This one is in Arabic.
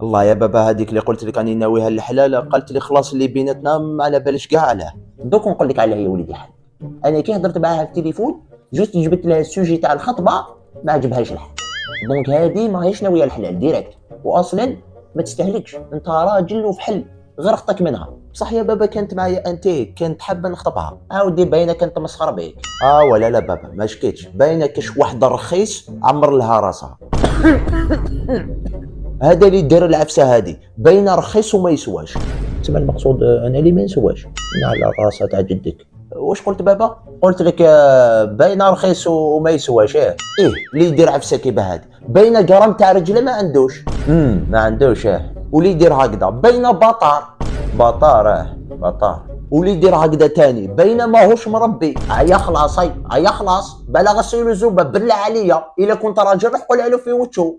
الله يا بابا، هذيك اللي قلت لك راني ناويها الحلال، قالت لي خلاص اللي بيناتنا ما على بالش كاع عليه. دوك نقول لك على يا وليدي حل. انا كي هضرت معاها في التليفون جوست جبت لها السوجي تاع الخطبه، ما عجبهاش الحال. دونك هذه ماهيش ناويه الحلال ديريكت، واصلا ما تستهلكش، انت راجل وفحل، غير خطك منها. بصح يا بابا كانت معايا انت، كانت حابه نخطبها. عاودي باينه كانت مسخره بيك. ولا لا بابا، ما شكيتش، باينه كاش واحد رخيص عمر لها راسها. هذا اللي دار العفسه هذه، باينه رخيص وما يسواش. تسمى المقصود انا اللي ما نسواش، انا على راسها تاع جدك. واش قلت بابا؟ قلت لك باينه رخيص وما يسواش. ايه اللي يدير عفسه كيما هذه، باينه قرام تاع رجله ما عندوش. ما عندوش. واللي يدير هكذا باينه بطار. بطار. واللي يدير هكذا تاني باينه ماهوش مربي. هيا خلاص، هيا خلاص، بلا غسيل الزوبه بالله عليا، الا كنت راجل روح قولها له في وجهه.